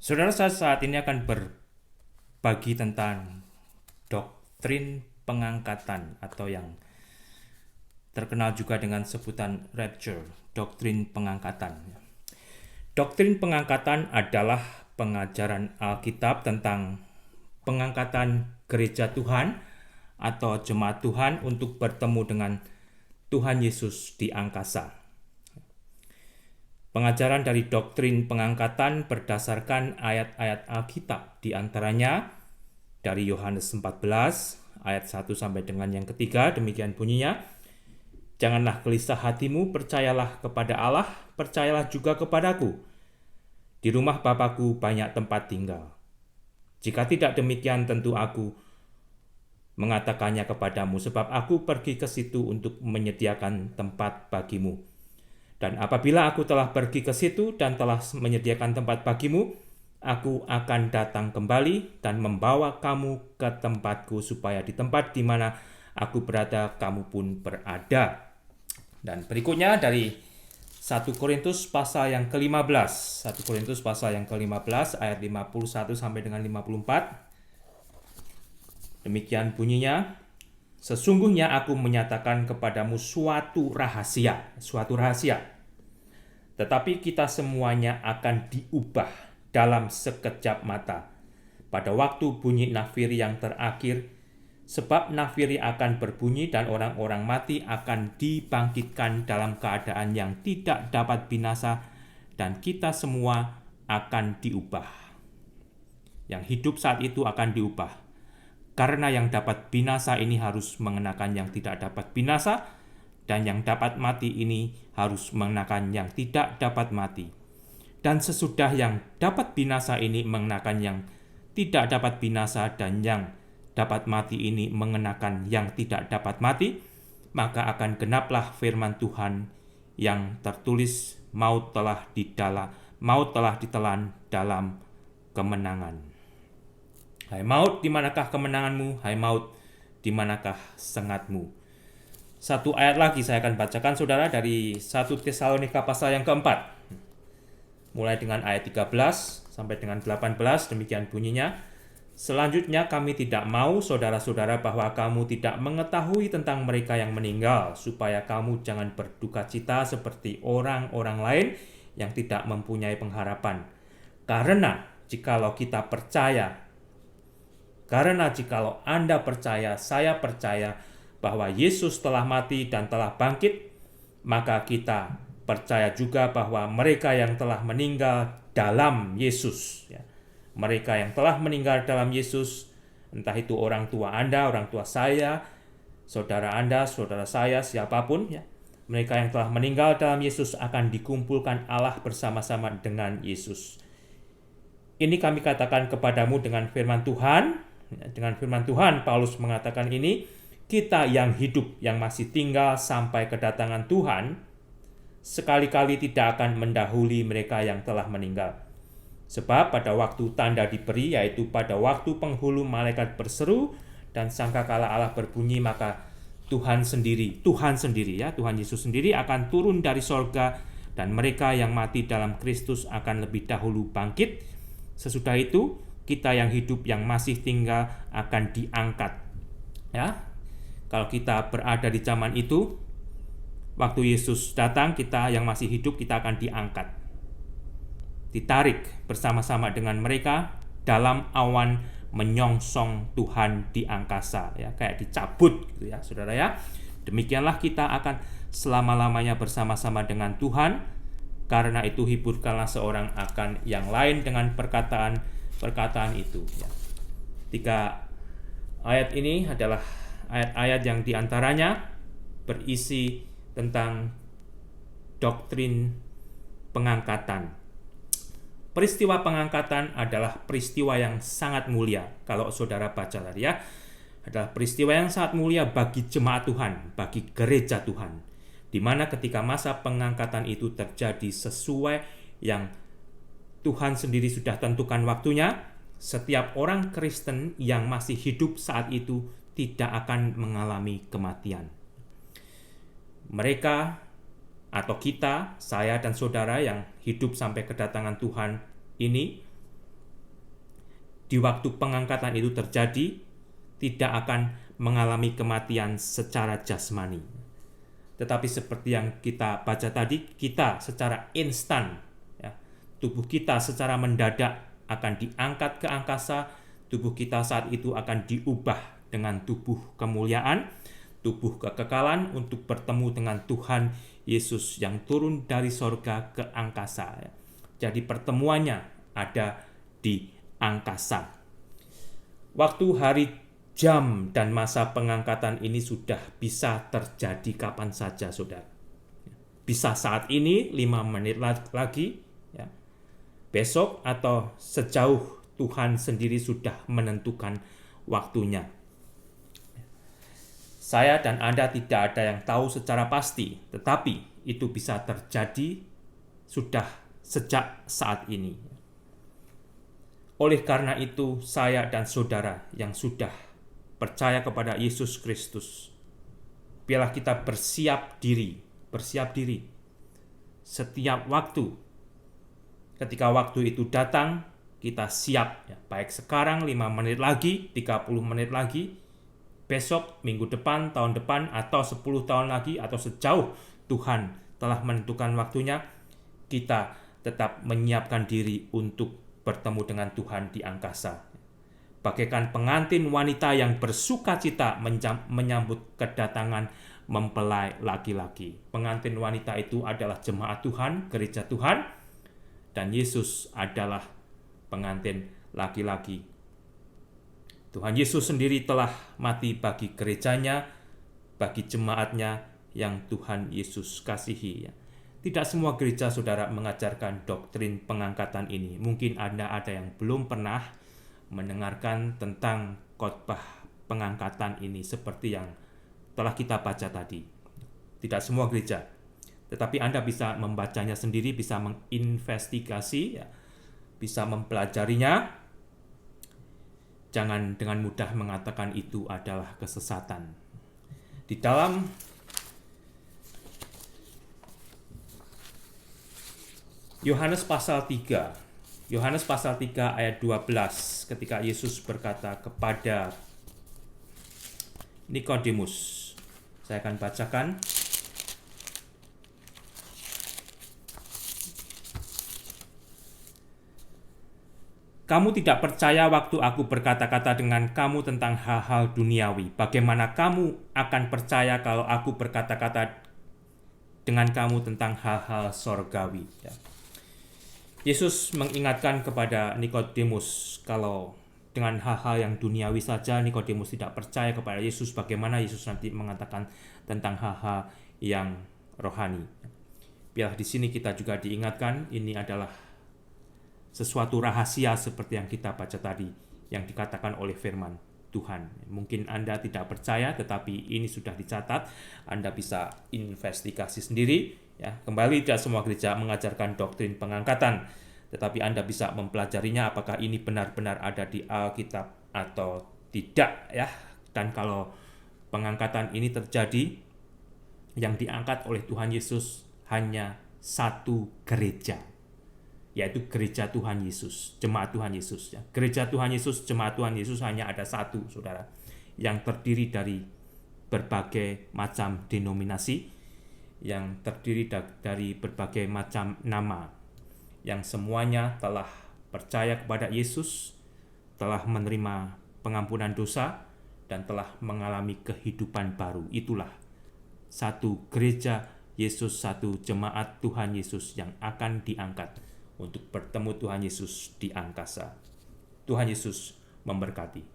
Saudara, saya saat ini akan berbagi tentang doktrin pengangkatan atau yang terkenal juga dengan sebutan rapture, doktrin pengangkatan. Doktrin pengangkatan adalah pengajaran Alkitab tentang pengangkatan gereja Tuhan atau jemaat Tuhan untuk bertemu dengan Tuhan Yesus di angkasa. Pengajaran dari doktrin pengangkatan berdasarkan ayat-ayat Alkitab, di antaranya dari Yohanes 14 ayat 1 sampai dengan yang ketiga, demikian bunyinya. Janganlah gelisah hatimu, percayalah kepada Allah, percayalah juga kepadaku. Di rumah Bapakku banyak tempat tinggal. Jika tidak demikian, tentu aku mengatakannya kepadamu, sebab aku pergi ke situ untuk menyediakan tempat bagimu. Dan apabila aku telah pergi ke situ dan telah menyediakan tempat bagimu, aku akan datang kembali dan membawa kamu ke tempatku, supaya di tempat di mana aku berada, kamu pun berada. Dan berikutnya dari 1 Korintus pasal yang ke-15. 1 Korintus pasal yang ke-15 ayat 51 sampai dengan 54. Demikian bunyinya. Sesungguhnya aku menyatakan kepadamu suatu rahasia. Tetapi kita semuanya akan diubah dalam sekejap mata, pada waktu bunyi nafiri yang terakhir, sebab nafiri akan berbunyi dan orang-orang mati akan dibangkitkan dalam keadaan yang tidak dapat binasa, dan kita semua akan diubah. Yang hidup saat itu akan diubah, karena yang dapat binasa ini harus mengenakan yang tidak dapat binasa, dan yang dapat mati ini harus mengenakan yang tidak dapat mati. Dan sesudah yang dapat binasa ini mengenakan yang tidak dapat binasa, dan yang dapat mati ini mengenakan yang tidak dapat mati, maka akan genaplah firman Tuhan yang tertulis, maut telah ditelan dalam kemenangan. Hai maut, di manakah kemenanganmu? Hai maut, di manakah sengatmu? Satu ayat lagi saya akan bacakan, saudara, dari 1 Tesalonika pasal yang keempat. Mulai dengan ayat 13 sampai dengan 18, demikian bunyinya. Selanjutnya kami tidak mau, saudara-saudara, bahwa kamu tidak mengetahui tentang mereka yang meninggal, supaya kamu jangan berduka cita seperti orang-orang lain yang tidak mempunyai pengharapan. Karena jikalau Anda percaya, saya percaya, bahwa Yesus telah mati dan telah bangkit, maka kita percaya juga bahwa mereka yang telah meninggal dalam Yesus, mereka yang telah meninggal dalam Yesus, entah itu orang tua Anda, orang tua saya, saudara Anda, saudara saya, siapapun, mereka yang telah meninggal dalam Yesus akan dikumpulkan Allah bersama-sama dengan Yesus. Ini kami katakan kepadamu dengan firman Tuhan. Dengan firman Tuhan, Paulus mengatakan ini, kita yang hidup, yang masih tinggal sampai kedatangan Tuhan, sekali-kali tidak akan mendahului mereka yang telah meninggal. Sebab pada waktu tanda diberi, yaitu pada waktu penghulu malaikat berseru dan sangkakala Allah berbunyi, maka Tuhan sendiri, Tuhan Yesus sendiri akan turun dari sorga, dan mereka yang mati dalam Kristus akan lebih dahulu bangkit. Sesudah itu, kita yang hidup, yang masih tinggal akan diangkat. Kalau kita berada di zaman itu, waktu Yesus datang, kita yang masih hidup, kita akan diangkat, ditarik bersama-sama dengan mereka dalam awan menyongsong Tuhan di angkasa, kayak dicabut gitu ya, saudara ya. Demikianlah kita akan selama-lamanya bersama-sama dengan Tuhan. Karena itu hiburkanlah seorang akan yang lain dengan perkataan itu. 3 ayat ini adalah ayat-ayat yang diantaranya berisi tentang doktrin pengangkatan. Peristiwa pengangkatan adalah peristiwa yang sangat mulia. Kalau saudara baca tadi adalah peristiwa yang sangat mulia bagi jemaat Tuhan, bagi gereja Tuhan, di mana ketika masa pengangkatan itu terjadi sesuai yang Tuhan sendiri sudah tentukan waktunya, setiap orang Kristen yang masih hidup saat itu tidak akan mengalami kematian. Mereka atau kita, saya dan saudara yang hidup sampai kedatangan Tuhan ini, di waktu pengangkatan itu terjadi tidak akan mengalami kematian secara jasmani. Tetapi seperti yang kita baca tadi, kita secara instan, ya, tubuh kita secara mendadak akan diangkat ke angkasa. Tubuh kita saat itu akan diubah dengan tubuh kemuliaan, tubuh kekekalan untuk bertemu dengan Tuhan Yesus yang turun dari sorga ke angkasa. Jadi pertemuannya ada di angkasa. Waktu, hari, jam, dan masa pengangkatan ini sudah bisa terjadi kapan saja, saudara. Bisa saat ini, 5 menit lagi, ya, besok, atau sejauh Tuhan sendiri sudah menentukan waktunya. Saya dan Anda tidak ada yang tahu secara pasti, tetapi itu bisa terjadi sudah sejak saat ini. Oleh karena itu, saya dan saudara yang sudah percaya kepada Yesus Kristus, biarlah kita bersiap diri setiap waktu. Ketika waktu itu datang, kita siap, ya, baik sekarang 5 menit lagi, 30 menit lagi, besok, minggu depan, tahun depan, atau 10 tahun lagi, atau sejauh Tuhan telah menentukan waktunya, kita tetap menyiapkan diri untuk bertemu dengan Tuhan di angkasa. Bagaikan pengantin wanita yang bersuka cita menyambut kedatangan mempelai laki-laki. Pengantin wanita itu adalah jemaat Tuhan, gereja Tuhan, dan Yesus adalah pengantin laki-laki. Tuhan Yesus sendiri telah mati bagi gerejanya, bagi jemaatnya yang Tuhan Yesus kasihi. Tidak semua gereja, saudara, mengajarkan doktrin pengangkatan ini. Mungkin Anda ada yang belum pernah mendengarkan tentang khotbah pengangkatan ini seperti yang telah kita baca tadi. Tidak semua gereja, tetapi Anda bisa membacanya sendiri, bisa menginvestigasi, ya, bisa mempelajarinya. Jangan dengan mudah mengatakan itu adalah kesesatan. Di dalam Yohanes pasal 3 ayat 12, ketika Yesus berkata kepada Nikodemus, saya akan bacakan. Kamu tidak percaya waktu aku berkata-kata dengan kamu tentang hal-hal duniawi. Bagaimana kamu akan percaya kalau aku berkata-kata dengan kamu tentang hal-hal sorgawi? Ya. Yesus mengingatkan kepada Nikodemus kalau dengan hal-hal yang duniawi saja Nikodemus tidak percaya kepada Yesus, bagaimana Yesus nanti mengatakan tentang hal-hal yang rohani. Biar di sini kita juga diingatkan, ini adalah sesuatu rahasia seperti yang kita baca tadi, yang dikatakan oleh firman Tuhan. Mungkin Anda tidak percaya, tetapi ini sudah dicatat. Anda bisa investigasi sendiri. Ya, kembali, tidak semua gereja mengajarkan doktrin pengangkatan, tetapi Anda bisa mempelajarinya apakah ini benar-benar ada di Alkitab atau tidak, ya. Dan kalau pengangkatan ini terjadi, yang diangkat oleh Tuhan Yesus hanya satu gereja, yaitu gereja Tuhan Yesus, jemaat Tuhan Yesus. Ya. Gereja Tuhan Yesus, jemaat Tuhan Yesus hanya ada satu, saudara, yang terdiri dari berbagai macam denominasi, yang terdiri dari berbagai macam nama, yang semuanya telah percaya kepada Yesus, telah menerima pengampunan dosa, dan telah mengalami kehidupan baru. Itulah satu gereja Yesus, satu jemaat Tuhan Yesus yang akan diangkat untuk bertemu Tuhan Yesus di angkasa. Tuhan Yesus memberkati.